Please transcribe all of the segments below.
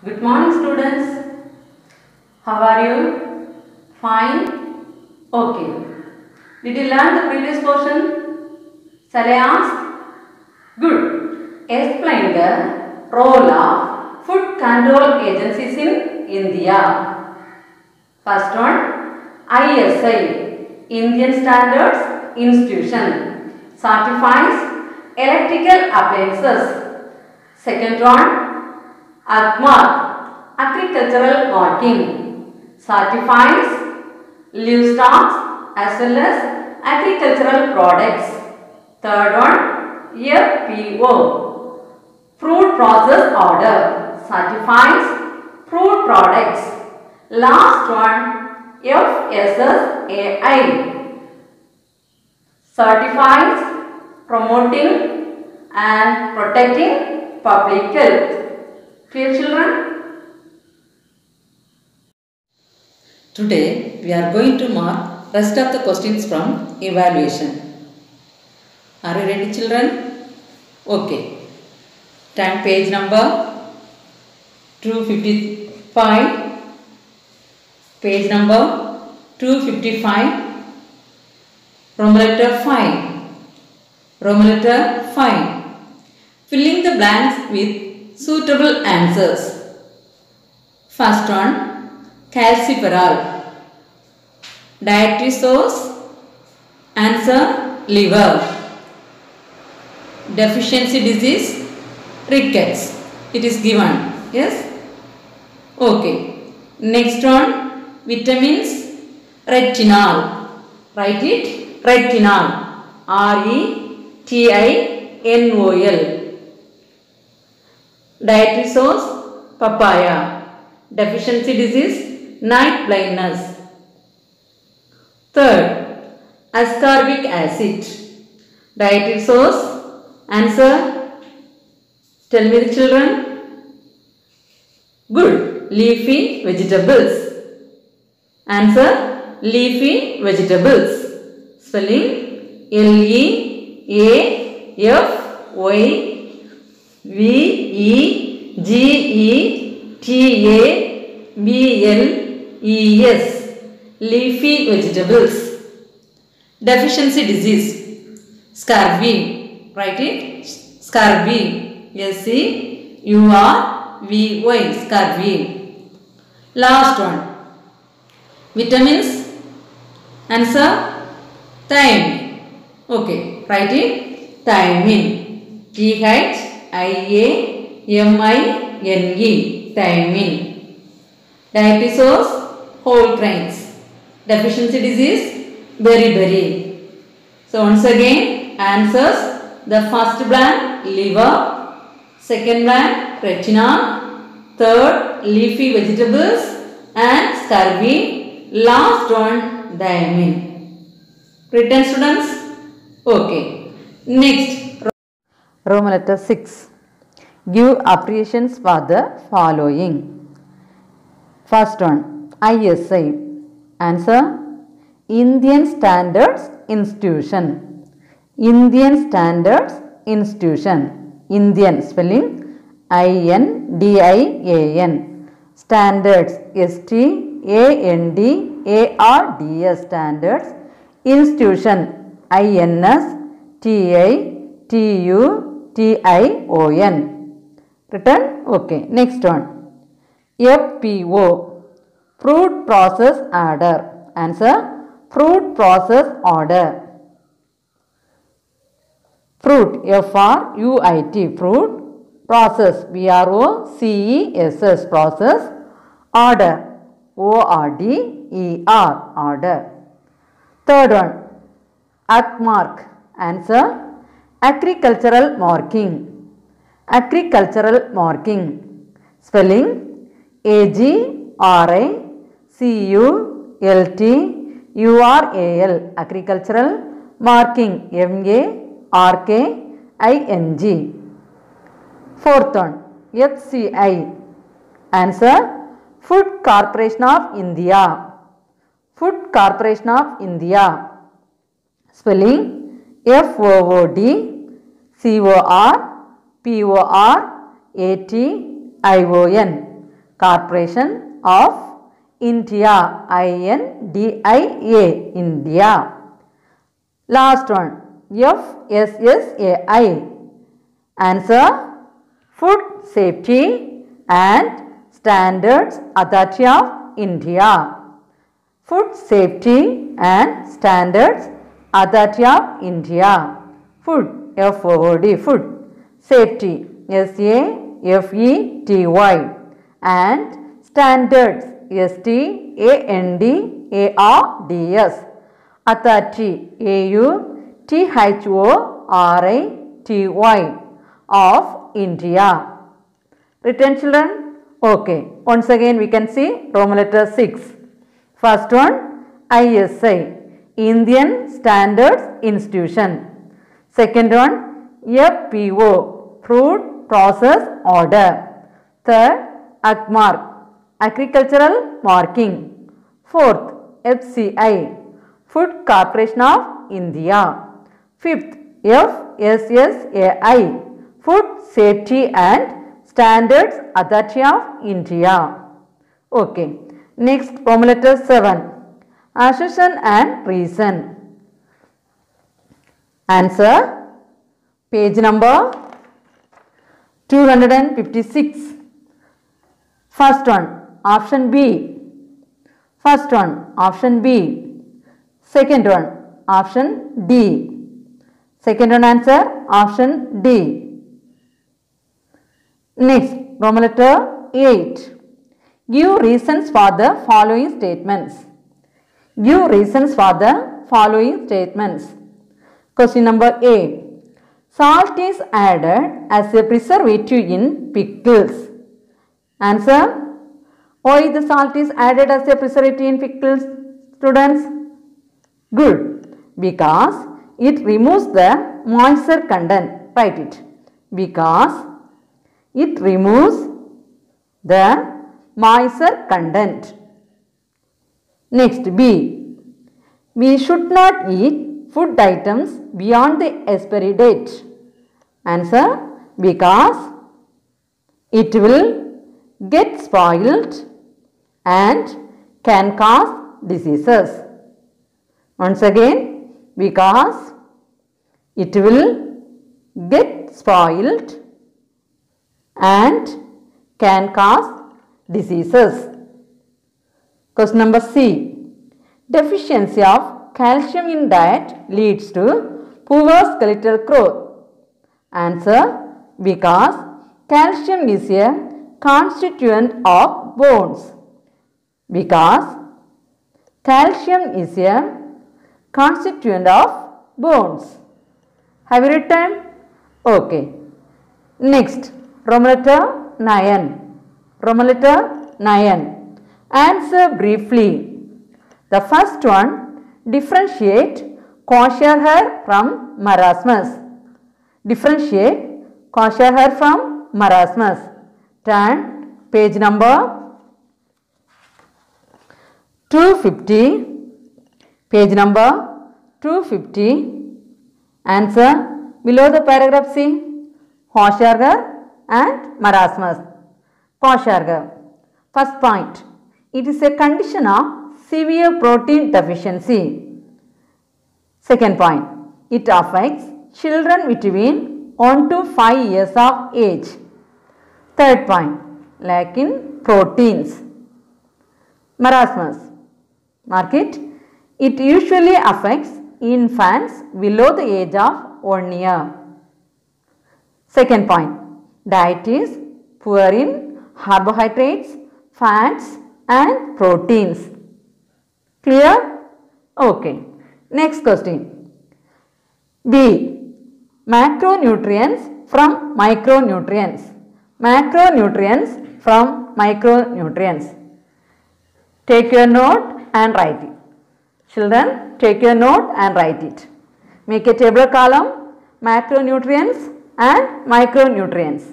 Good morning, students. How are you? Fine? Okay. Did you learn the previous portion? Shall I ask? Good. Explain the role of food control agencies in India. First one, ISI, Indian Standards Institution, certifies electrical appliances. Second one, AGMARK, agricultural marking, certifies livestock as well as agricultural products. Third one, FPO, fruit process order, certifies fruit products. Last one, FSSAI, certifies promoting and protecting public health. Clear, children? Today we are going to mark rest of the questions from evaluation. Are you ready, children? Okay. Turn page number 255. Page number 255. Roman letter 5. Roman letter 5. Filling the blanks with suitable answers. First one, calciferol. Dietary source. Answer, liver. Deficiency disease, rickets. It is given. Yes? Okay. Next one, vitamins, retinol. Write it, retinol. RETINOL. Dietary source, papaya. Deficiency disease, night blindness. Third, ascorbic acid. Dietary source, answer, tell me the children. Good, leafy vegetables. Answer, leafy vegetables. Spelling, LEAFYVEGETABLES. Leafy vegetables. Deficiency disease, scurvy. Write it, scurvy. SCURVY, scurvy. Last one, vitamins. Answer, thiamine. Okay, write it, thiamine. THIAMINE, thiamine. Dietary source, whole grains. Deficiency disease, beriberi. So once again, answers. The first blank, liver. Second blank, retinol. Third, leafy vegetables and scurvy. Last one, thiamine. Written, students? Okay. Next, Roman letter 6. Give appreciations for the following. First one, ISI. Answer, Indian Standards Institution. Indian Standards Institution. Indian spelling, INDIAN. Standards, STANDARDS. Standards. Institution, INSTITUTION. Written? Okay. Next one, FPO, fruit process order. Answer, fruit process order. Fruit, FRUIT, fruit. Process, PROCESS, process. Order, ORDER, order. Third one, AGMARK. Answer, agricultural marking. Agricultural marking. Spelling, AGRICULTURAL, agricultural marking, MARKING. Fourth one, FCI. Answer, Food Corporation of India. Food Corporation of India. Spelling, FOODCORPORATION. Corporation of India, INDIA, India. Last one, FSSAI. Answer, Food Safety and Standards Authority of India. Food Safety and Standards Authority of India. Food, F-O-O-D, food. Safety, S-A-F-E-T-Y. And Standards, S-T-A-N-D-A-R-D-S. Authority, A-U-T-H-O-R-I-T-Y, of India. Written, children? Okay. Once again we can see Roman letter 6. First one, ISI, Indian Standards Institution. Second one, FPO, Food Process Order. Third, ACMARC, Agricultural Marking. Fourth, FCI, Food Corporation of India. Fifth, FSSAI, Food Safety and Standards Authority of India. Okay. Next, Roman letter 7. Assertion and reason. Answer, page number 256. First one, option B. First one, option B. Second one, option D. Second one answer, option D. Next, Roman letter 8. Give reasons for the following statements. Give reasons for the following statements. Question number A. Salt is added as a preservative in pickles. Answer. Why the salt is added as a preservative in pickles, students? Good. Because it removes the moisture content. Write it. Because it removes the moisture content. Next, B. We should not eat food items beyond the expiry date. Answer. Because it will get spoiled and can cause diseases. Once again, because it will get spoiled and can cause diseases. Question number C. Deficiency of calcium in diet leads to poor skeletal growth. Answer. Because calcium is a constituent of bones. Because calcium is a constituent of bones. Have you written? Okay. Next, Roman letter 9. Roman letter 9. Answer briefly. The first one, differentiate kosher hair from marasmus. Differentiate kosher hair from marasmus. Turn page number 250. Page number 250. Answer below the paragraph C. Kosher hair and marasmus. Kosher hair. First point. It is a condition of severe protein deficiency. Second point. It affects children between 1 to 5 years of age. Third point. Lack in proteins. Marasmus. Mark it. It usually affects infants below the age of 1 year. Second point. Diet is poor in carbohydrates, fats and proteins. Clear? Okay. Next question. B. Macronutrients from micronutrients. Macronutrients from micronutrients. Take your note and write it. Children, take your note and write it. Make a table column, macronutrients and micronutrients.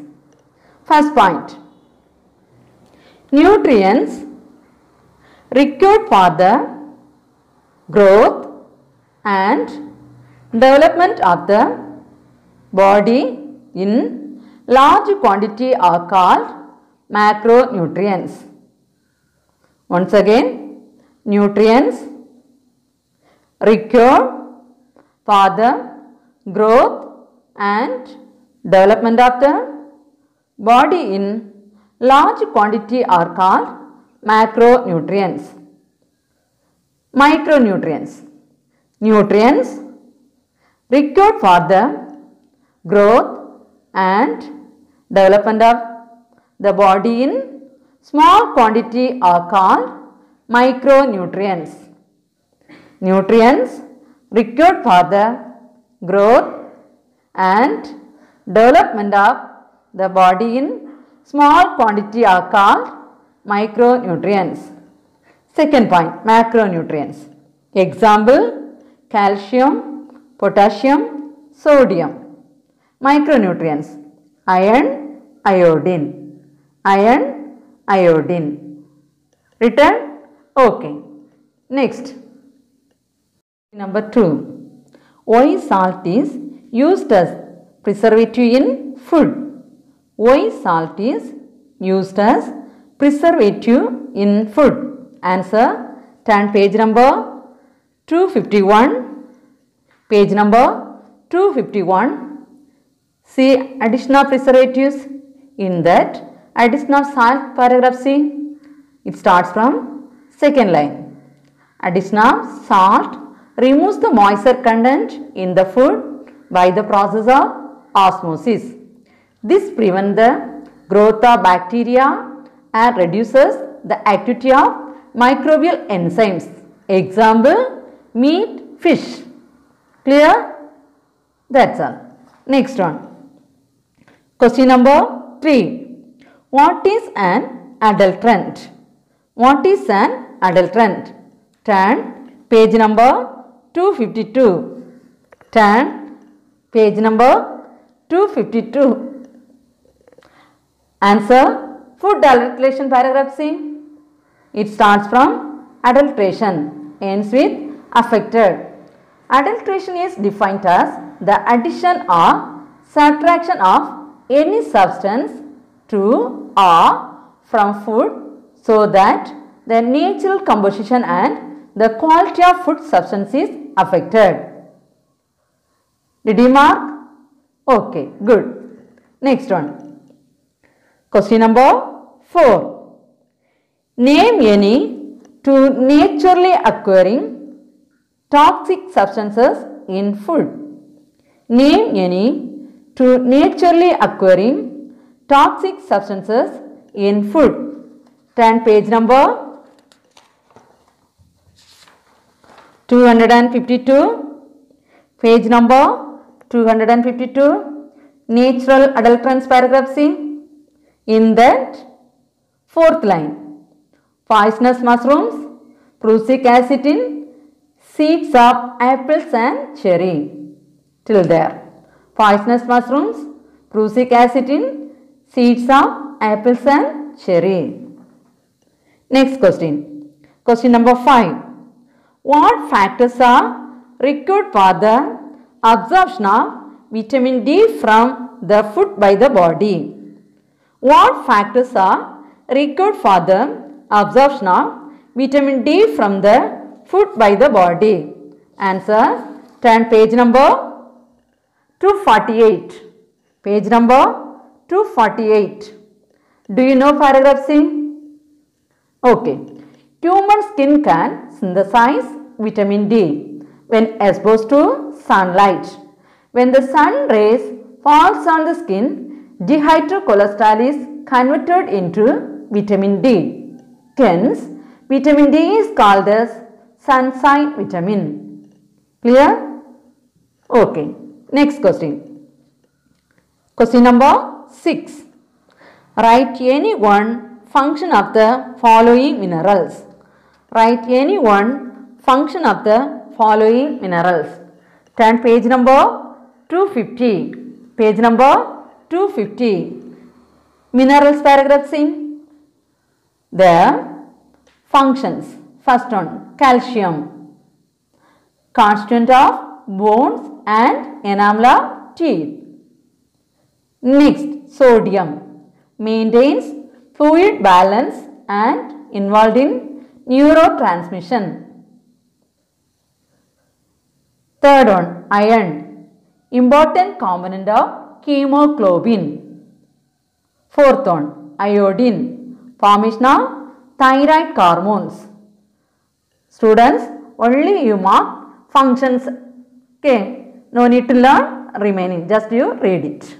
First point. Nutrients required for the growth and development of the body in large quantity are called macronutrients. Once again, nutrients required for the growth and development of the body in large quantity are called macronutrients. Micronutrients, nutrients required for the growth and development of the body in small quantity are called micronutrients. Nutrients required for the growth and development of the body in small quantity are called micronutrients. Second point, macronutrients. Example, calcium, potassium, sodium. Micronutrients, iron, iodine. Iron, iodine. Written? Okay. Next. Number 2. Why salt is used as preservative in food? Why salt is used as preservative in food? Answer, turn page number 251. Page number 251. See addition of preservatives. In that addition of salt, paragraph C. It starts from second line. Addition of salt removes the moisture content in the food by the process of osmosis. This prevents the growth of bacteria and reduces the activity of microbial enzymes. Example, meat, fish. Clear? That's all. Next one. Question number 3. What is an adulterant? What is an adulterant? Turn page number 252. Turn page number 252. Answer, food adulteration, paragraph C. It starts from adulteration, ends with affected. Adulteration is defined as the addition or subtraction of any substance to or from food so that the natural composition and the quality of food substance is affected. Did you mark? Okay, good. Next one. Question number 4. Name any two naturally occurring toxic substances in food. Name any two naturally occurring toxic substances in food. Turn page number 252. Page number 252. Natural adulterants, paragraph C. In that fourth line. Poisonous mushrooms, prussic acid in seeds of apples and cherry. Till there. Poisonous mushrooms, prussic acid in seeds of apples and cherry. Next question. Question number 5. What factors are required for the absorption of vitamin D from the food by the body? What factors are required for the absorption of vitamin D from the food by the body? Answer, turn page number 248. Page number 248. Do you know paragraph C? Okay. Human skin can synthesize vitamin D when exposed to sunlight. When the sun rays falls on the skin, dihydrocholesterol is converted into vitamin D. Hence, vitamin D is called as sunshine vitamin. Clear? Okay. Next question. Question number 6. Write any one function of the following minerals. Write any one function of the following minerals. Turn page number 250. Page number 250. Minerals, paragraph C. The functions. First one, calcium. Constituent of bones and enamel of teeth. Next, sodium. Maintains fluid balance and involved in neurotransmission. Third one, iron, important component of hemoglobin. Fourth one, iodine, formation of thyroid hormones. Students, only you mark functions. Okay, no need to learn remaining, just you read it.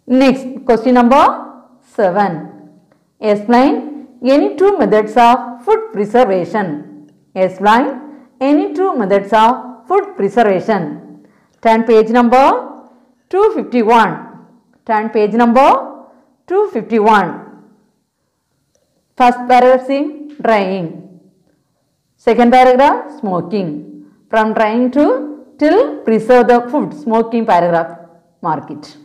Next, question number 7. Explain any two methods of food preservation. Explain any two methods of food preservation. Turn page number 251. Turn page number 251. First paragraph, see, drying. Second paragraph, smoking. From drying to till preserve the food, smoking paragraph, mark it.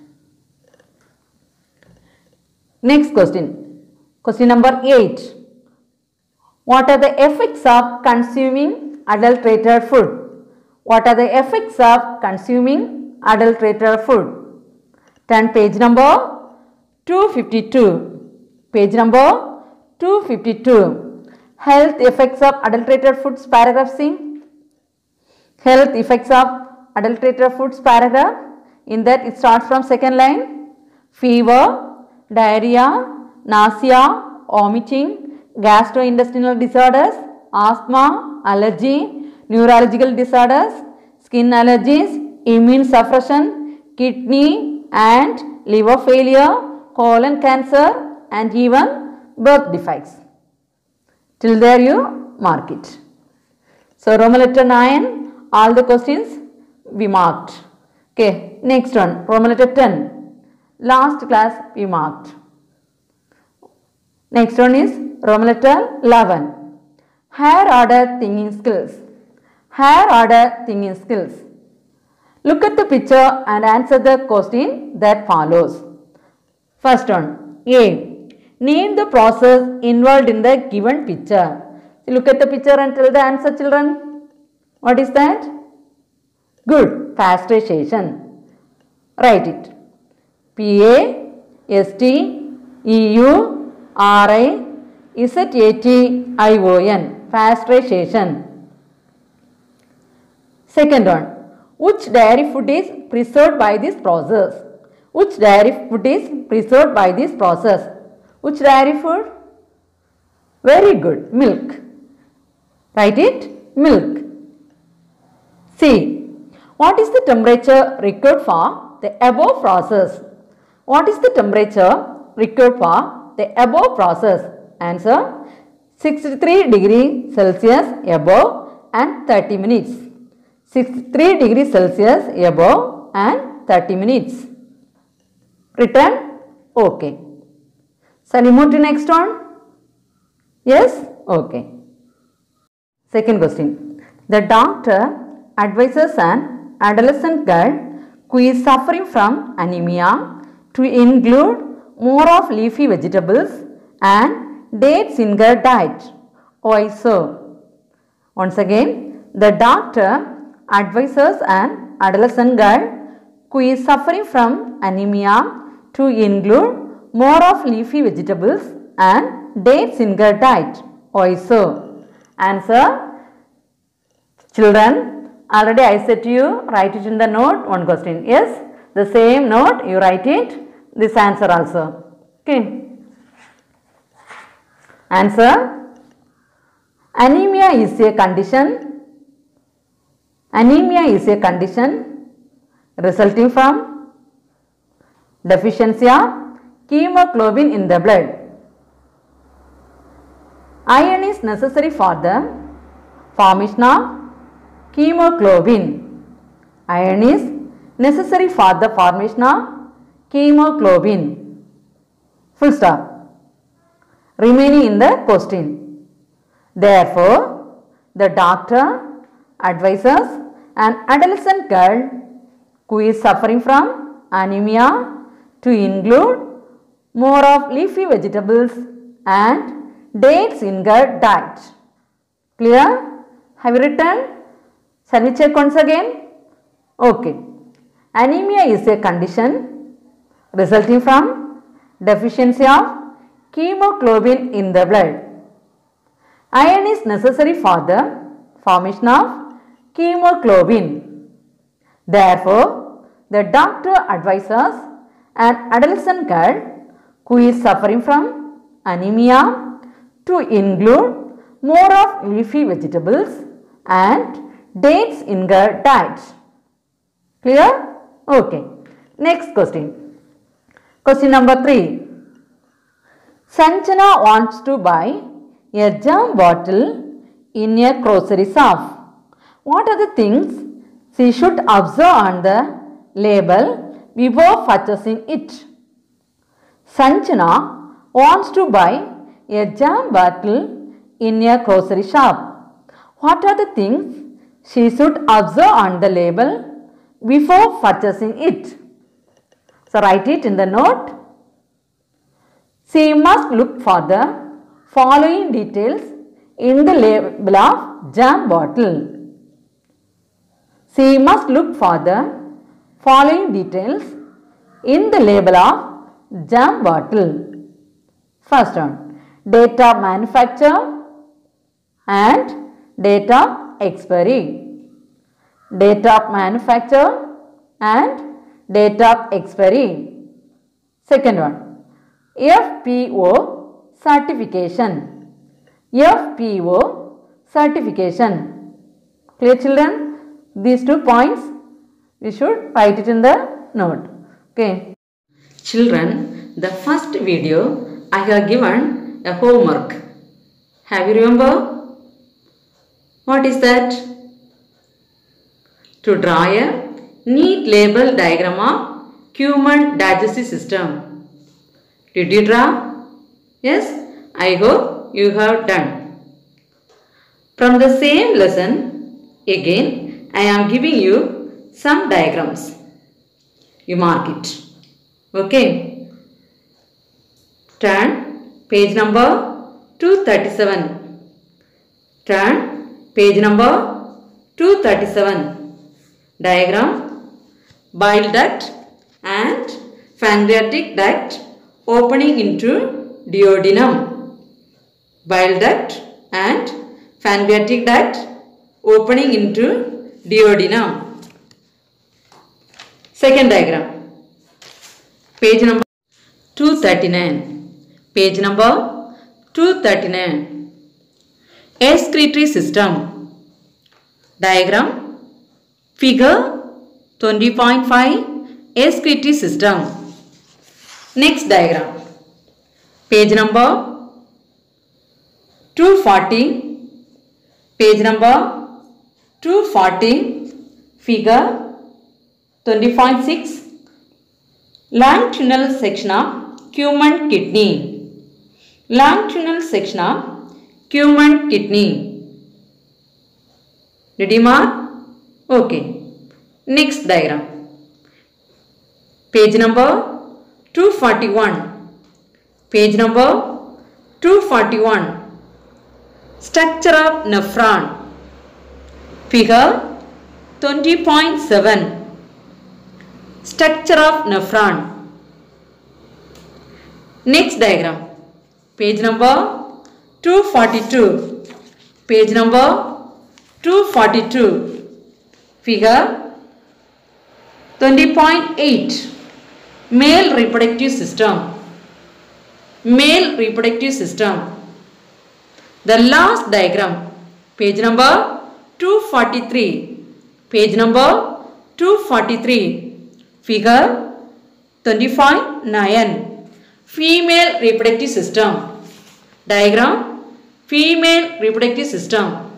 Next question. Question number 8. What are the effects of consuming adulterated food? What are the effects of consuming adulterated food? Turn page number 252. Page number 252. Health effects of adulterated foods paragraph, see. Health effects of adulterated foods paragraph. In that it starts from second line. Fever, diarrhea, nausea, vomiting, gastrointestinal disorders, asthma, allergy, neurological disorders, skin allergies, immune suppression, kidney and liver failure, colon cancer and even birth defects. Till there you mark it. So Roman letter 9, all the questions we marked. Okay, next one, Roman letter 10. Last class we marked. Next one is Roman letter 11. Higher order thinking skills. Higher order thinking skills. Look at the picture and answer the question that follows. First one, A. Name the process involved in the given picture. So look at the picture and tell the answer, children. What is that? Good, pasteurization. Write it. P-A-S-T-E-U-R-I-Z-A-T-I-O-N, pasteurization. Second one, which dairy food is preserved by this process? Which dairy food is preserved by this process? Which dairy food? Very good, milk. Write it, milk. C. What is the temperature required for the above process? What is the temperature required for the above process? Answer, 63 degrees Celsius above and 30 minutes. 63 degrees Celsius above and 30 minutes. Written? Okay. Shall we move to next one? Yes? Okay. Second question. The doctor advises an adolescent girl who is suffering from anemia to include more of leafy vegetables and dates in her diet. Why so? Once again, the doctor advises an adolescent girl who is suffering from anemia to include more of leafy vegetables and dates in her diet. Why so? Answer, children, already I said to you, write it in the note, one question. Yes, the same note you write it, this answer also. Okay. Answer, anemia is a condition. Anemia is a condition resulting from deficiency of hemoglobin in the blood. Iron is necessary for the formation of hemoglobin. Iron is necessary for the formation of hemoglobin. Full stop. Remaining in the question. Therefore, the doctor advises an adolescent girl who is suffering from anemia to include more of leafy vegetables and dates in her diet. Clear? Have you written? Shall we check once again? Okay. Anemia is a condition resulting from deficiency of hemoglobin in the blood. Iron is necessary for the formation of hemoglobin. Therefore, the doctor advises an adolescent girl who is suffering from anemia to include more of leafy vegetables and dates in her diet. Clear? Okay. Next question. Question number 3. Sanjana wants to buy a jam bottle in a grocery shop. What are the things she should observe on the label before purchasing it? Sanjana wants to buy a jam bottle in a grocery shop. What are the things she should observe on the label before purchasing it? So write it in the note. She must look for the following details in the label of jam bottle. She must look for the following details in the label of jam bottle. First one, date of manufacture and date of expiry. Date of manufacture and date of expiry. Second one, FPO certification. FPO certification. Clear children? These 2 points we should write it in the note. Okay. Children, the first video I have given a homework. Have you remember? What is that? To draw a neat label diagram of human digestive system. Did you draw? Yes, I hope you have done. From the same lesson, again I am giving you some diagrams. You mark it. Okay. Turn page number 237. Turn page number 237. Diagram: bile duct and pancreatic duct opening into duodenum. Bile duct and pancreatic duct opening into duodenum. Second diagram. Page number 239. Page number 239. Excretory system. Diagram. Figure 20.5 excretory system. Next diagram. Page number 240. Page number 240. Figure 20.6. Longitudinal section of human kidney. Longitudinal section of human kidney. Did you mark? Okay. Next diagram. Page number 241. Page number 241. Structure of nephron. Figure 20.7. Structure of nephron. Next diagram. Page number 242. Page number 242. Figure 20.8. Male reproductive system. Male reproductive system. The last diagram. Page number 243. Page number 243. Figure 25.9. Female reproductive system. Diagram: female reproductive system.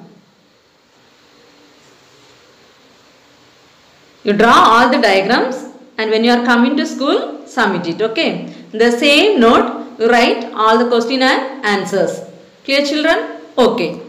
You draw all the diagrams and when you are coming to school, submit it. Okay. In the same note, you write all the question and answers. Clear children? Okay.